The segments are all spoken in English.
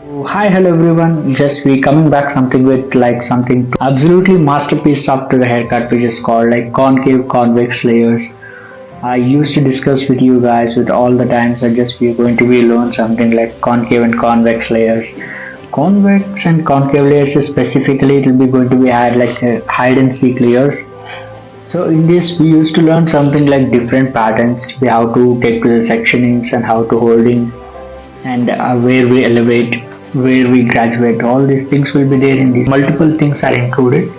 Oh, hi, hello everyone. Just we coming back something with like something absolutely masterpiece after the haircut, which is called like concave convex layers. I used to discuss with you guys with all the times. I just we're going to be learn something like concave and convex layers. Convex and concave layers is specifically it will be going to be had like hide and seek layers. So in this we used to learn something like different patterns, how to take to the sectionings and how to holding and where we elevate, where we graduate. All these things will be there in this. Multiple things are included.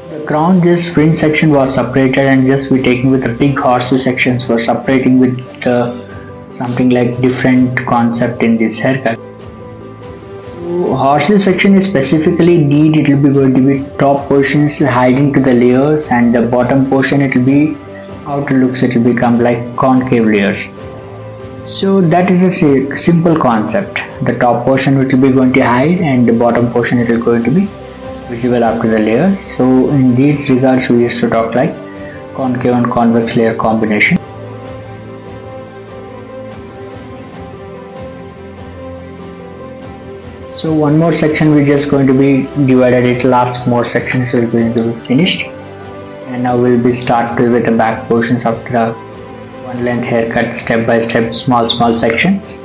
The crown just fringe section was separated and just we taking with the big horseshoe sections for separating with something like different concept in this haircut. So horseshoe section is specifically need it will be going to be top portions hiding to the layers and the bottom portion it will be outer looks it will become like concave layers. So that is a simple concept. The top portion it will be going to hide and the bottom portion it will going to be visible after the layers. So in these regards we used to talk like concave and convex layer combination. So one more section we just going to be divided it, last more sections will be going to be finished. And now we'll be start with the back portions of the one length haircut step by step small sections.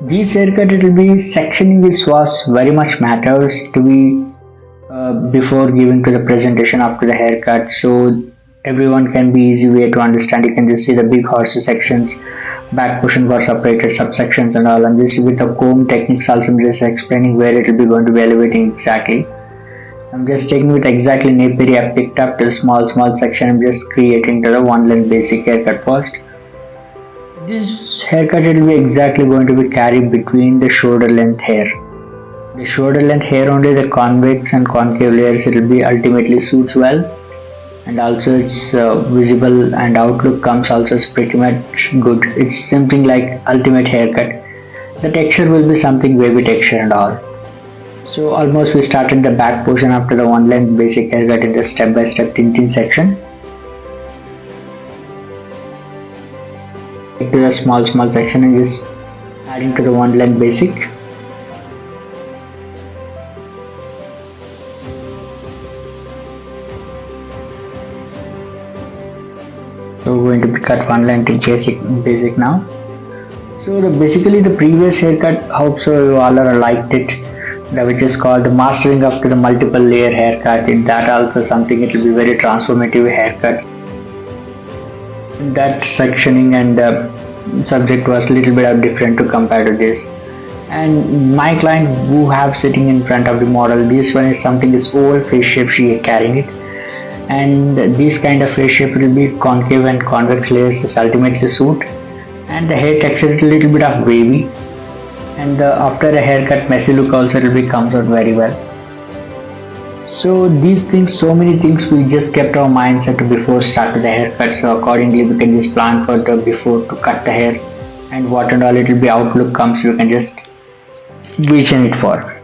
This haircut it will be sectioning is was very much matters to be before giving to the presentation after the haircut, so everyone can be easy way to understand. You can just see the big horseshoe sections, back portion got separated subsections and all, and this with the comb techniques also I'm just explaining where it will be going to be elevating exactly. I'm just taking with exactly napery I picked up to the small section. I'm just creating to the one length basic haircut first. This haircut it will be exactly going to be carried between the shoulder length hair. The shoulder length hair only the convex and concave layers it will be ultimately suits well, and also it's visible and outlook comes also is pretty much good. It's something like ultimate haircut. The texture will be something wavy texture and all. So almost we started the back portion after the one length basic haircut in the step by step thin section. Take to the small section and just adding to the one length basic. So we're going to cut one length basic now. So basically the previous haircut, hope so you all are liked it, that which is called mastering up to the multiple layer haircut. In that also something it will be very transformative haircuts. That sectioning and subject was a little bit of different to compare to this. And my client who have sitting in front of the model, this one is something is oval face shape she is carrying it. And this kind of face shape will be concave and convex layers is ultimately suit, and the hair texture is a little bit of wavy, and after a haircut messy look also it will be comes out very well. So these things, so many things we just kept our mindset to before start with the haircut, so accordingly we can just plan for the before to cut the hair and what and all it will be outlook comes you can just vision it for.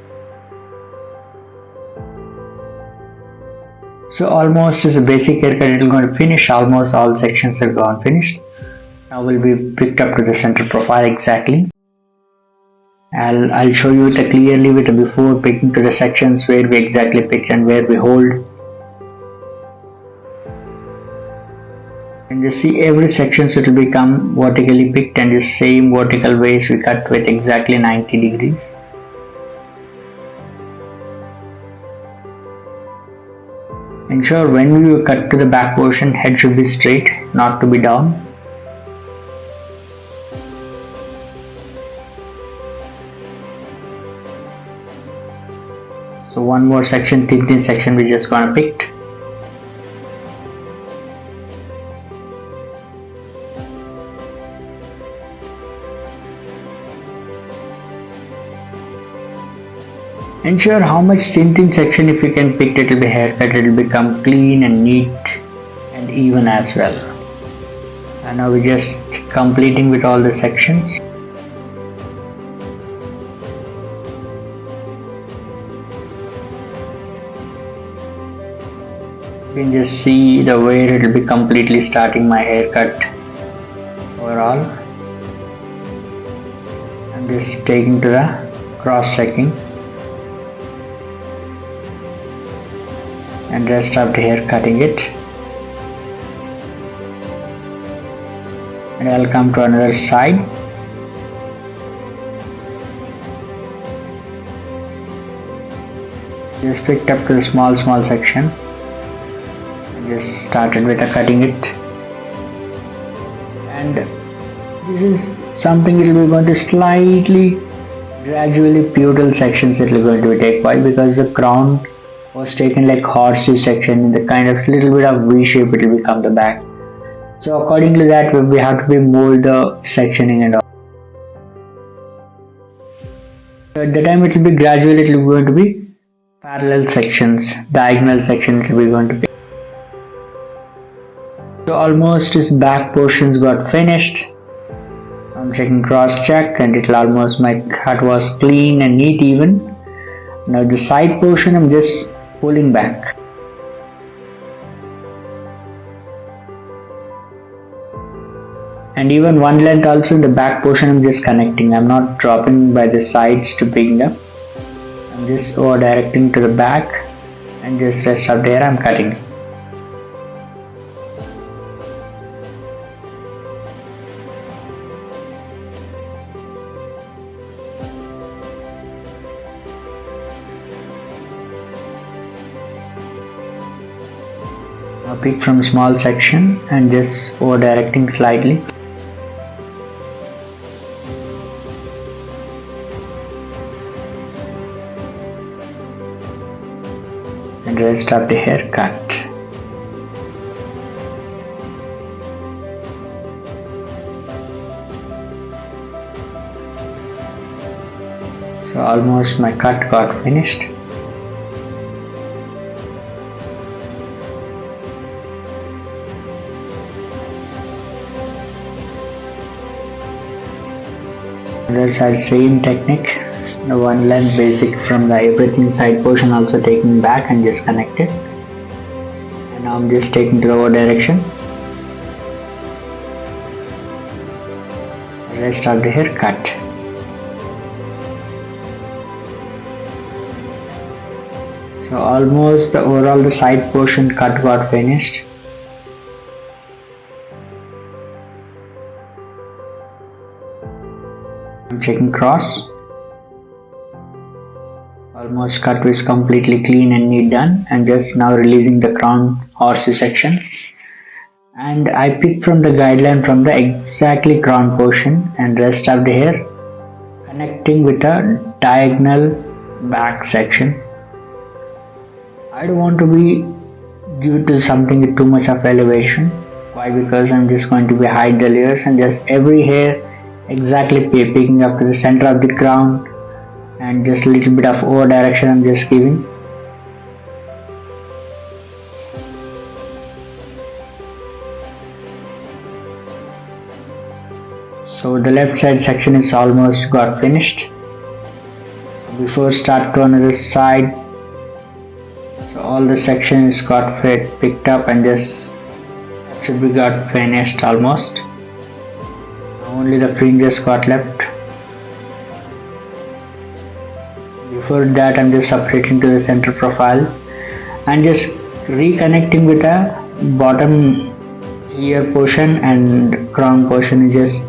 So almost as a basic haircut it will going to finish, almost all sections are gone finished. Now will be picked up to the center profile exactly. I'll show you the clearly with the before picking to the sections where we exactly pick and where we hold. And just see every section so it will become vertically picked and the same vertical ways we cut with exactly 90 degrees. Ensure when we cut to the back portion, head should be straight, not to be down. So one more section, thin section we just gonna pick. Ensure how much thin section if you can pick it will be haircut, it will become clean and neat and even as well. And now we're just completing with all the sections. You can just see the where it will be completely starting my haircut overall. I'm just taking to the cross checking and rest of the hair cutting it, and I'll come to another side. Just picked up to the small section and just started with cutting it, and this is something it will be going to slightly gradually pivotal sections it will going to take. Why? Because the crown was taken like horseshoe section in the kind of little bit of V shape it will become the back. So according to that we have to be mold the sectioning and all. So at the time it will be gradually it will be going to be parallel sections, diagonal section it will be going to be. So almost his back portions got finished. I'm checking cross check and it almost my cut was clean and neat even. Now the side portion I'm just pulling back. And even one length also in the back portion I'm just connecting. I'm not dropping by the sides to bring up. I'm just over directing to the back and just rest of there I'm cutting. Now pick from small section and just over directing slightly. And rest of the hair cut. So almost my cut got finished. Other side same technique. The one length basic from the everything side portion also taking back and just connected, and now I'm just taking to the over direction. Rest of the hair cut. So almost the overall the side portion cut got finished. I'm checking cross. Almost cut is completely clean and neat done, and just now releasing the crown horseshoe section, and I pick from the guideline from the exactly crown portion and rest of the hair connecting with a diagonal back section. I don't want to be due to something with too much of elevation. Why? Because I'm just going to be hide the layers and just every hair exactly picking up to the center of the crown, and just a little bit of over direction I'm just giving. So the left side section is almost got finished. Before start to another side, so all the sections got picked up and just should be got finished almost. Only the fringes got left. Before that I'm just separating to the center profile and just reconnecting with the bottom ear portion and crown portion, is just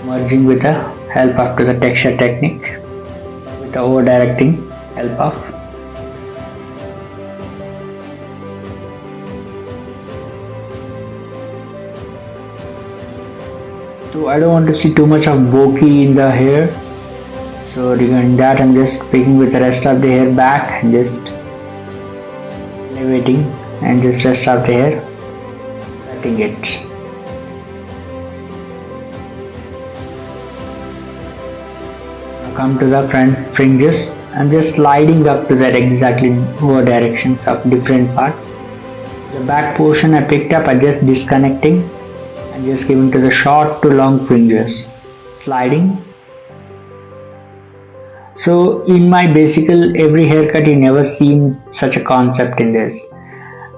merging with the help of to the texture technique with the over directing help of. So I don't want to see too much of bokeh in the hair. So regarding that I'm just picking with the rest of the hair back and just elevating and just rest of the hair cutting it. Now come to the front fringes. I'm just sliding up to that exactly over directions of different part. The back portion I picked up, I just disconnecting and just giving to the short to long fringes, sliding. So in my basic every haircut you never seen such a concept in this.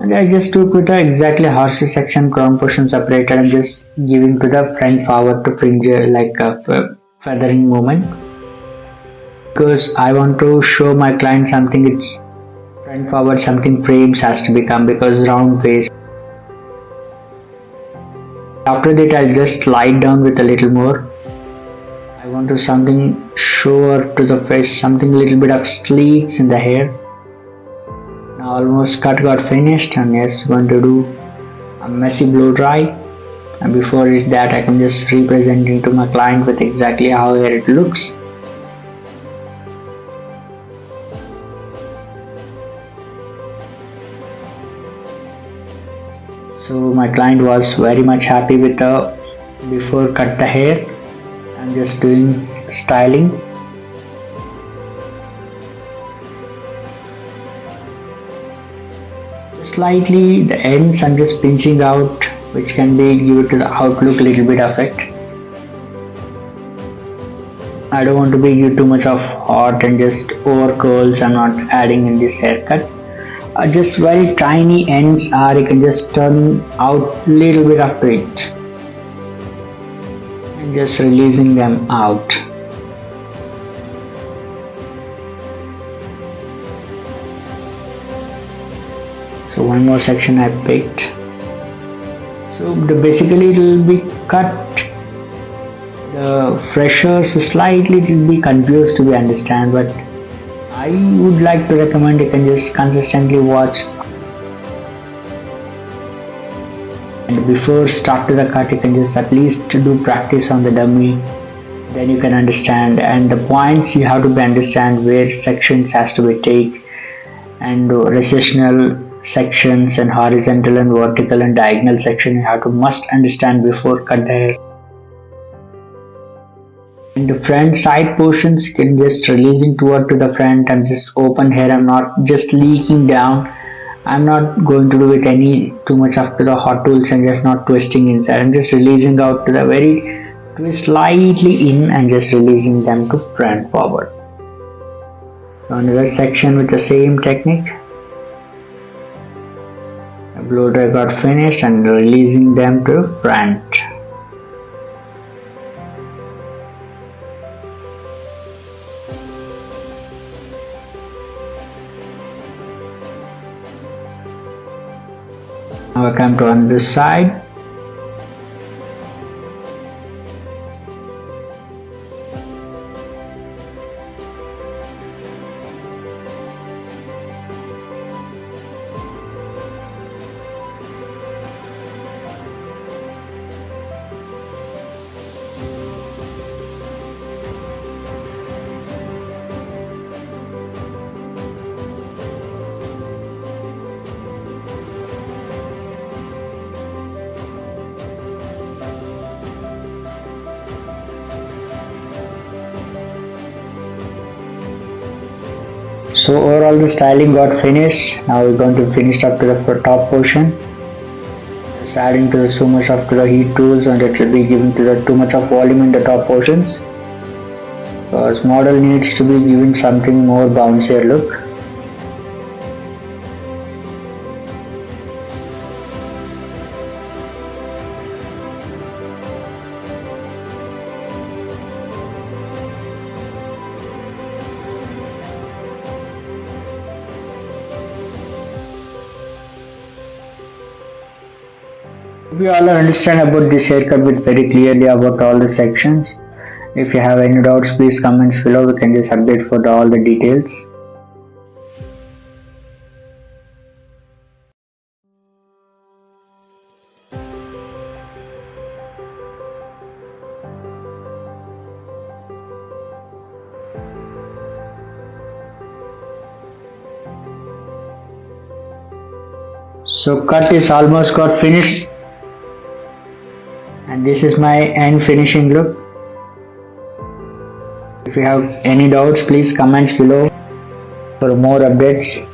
And I just took with the exactly horsey section crown portion separated and just giving to the front forward to fringe like a feathering movement, because I want to show my client something it's front forward something frames has to become because round face. After that I'll just light down with a little more. I want to something show to the face, something little bit of sleeks in the hair. Now almost cut got finished and yes, going to do a messy blow dry, and before that I can just representing to my client with exactly how hair it looks. So my client was very much happy with the before cut the hair. I'm just doing styling. Slightly the ends I'm just pinching out, which can be give to the outlook little bit effect. I don't want to be give too much of hot and just over curls. I'm not adding in this haircut. Just very tiny ends are, you can just turn out little bit after it and just releasing them out. So one more section I picked. So basically it will be cut. The freshers slightly it will be confused to be understand, but I would like to recommend you can just consistently watch, and before start to the cut you can just at least do practice on the dummy, then you can understand, and the points you have to be understand where sections has to be take, and recessional sections and horizontal and vertical and diagonal section you have to must understand before cut the hair. And the front side portions can just releasing toward to the front and just open hair. I'm not just leaking down. I'm not going to do it any too much up to the hot tools and just not twisting inside. I'm just releasing out to the very twist slightly in and just releasing them to front forward. So another section with the same technique. The blow dry got finished and releasing them to front. Now I come to on this side. So overall the styling got finished. Now we're going to finish up to the top portion. Just adding to the so much of the heat tools, and it will be giving to the too much of volume in the top portions. Because model needs to be given something more bouncier look. We all understand about this haircut with very clearly about all the sections. If you have any doubts, please comments below. We can just update for all the details. So cut is almost got finished. And this is my end finishing look. If you have any doubts, please comments below for more updates.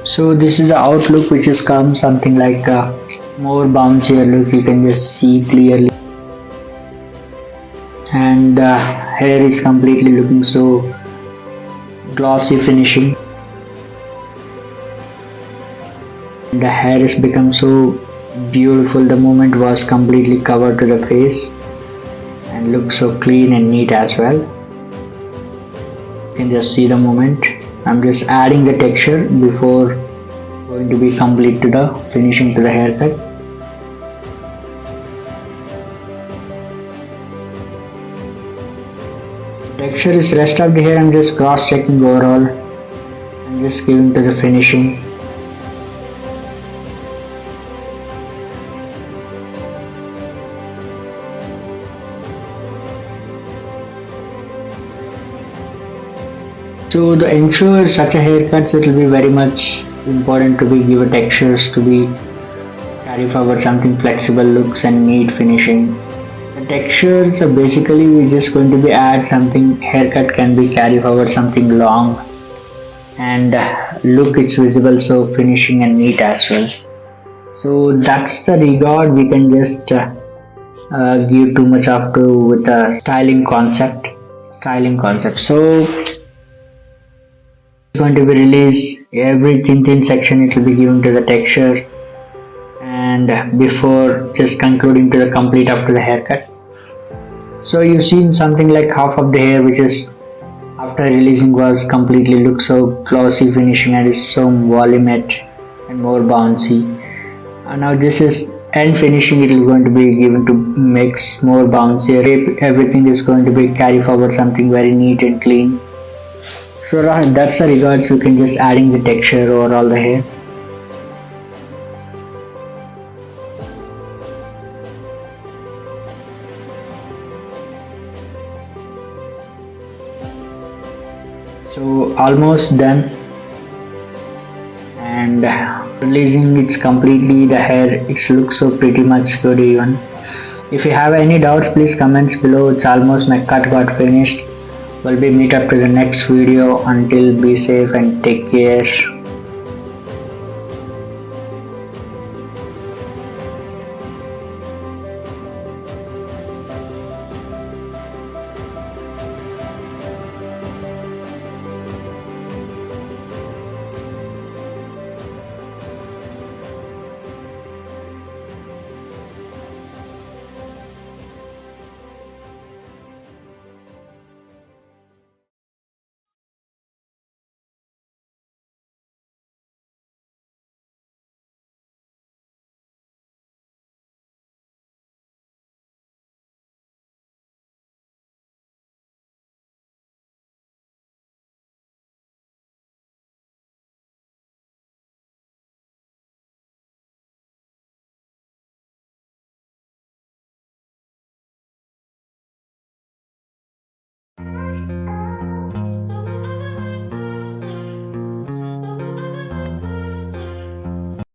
So this is the outlook which has come something like a more bouncier look. You can just see clearly. and hair is completely looking so glossy finishing. The hair has become so beautiful. The moment was completely covered to the face and looks so clean and neat as well. You can just see the moment. I'm just adding the texture before going to be complete to the finishing to the haircut. Texture is rest of the hair. I'm just cross checking overall and just giving to the finishing. So to ensure such a haircuts, it will be very much important to be give a textures to be carry forward something flexible looks and neat finishing. The textures are basically we're just going to be add something haircut can be carry forward something long and look it's visible so finishing and neat as well. So that's the regard we can just give too much of to with the styling concept. So going to be released every thin section, it will be given to the texture and before just concluding to the complete after the haircut. So you've seen something like half of the hair which is after releasing was completely looks so glossy finishing and is so voluminous and more bouncy. And now this is end finishing, it is going to be given to makes more bouncy. Everything is going to be carry forward something very neat and clean. So that's the regards, you can just adding the texture over all the hair. So almost done and releasing it's completely the hair, it looks so pretty much good even. If you have any doubts please comments below. It's almost my cut got finished. We'll be meet up to the next video. Until be safe and take care.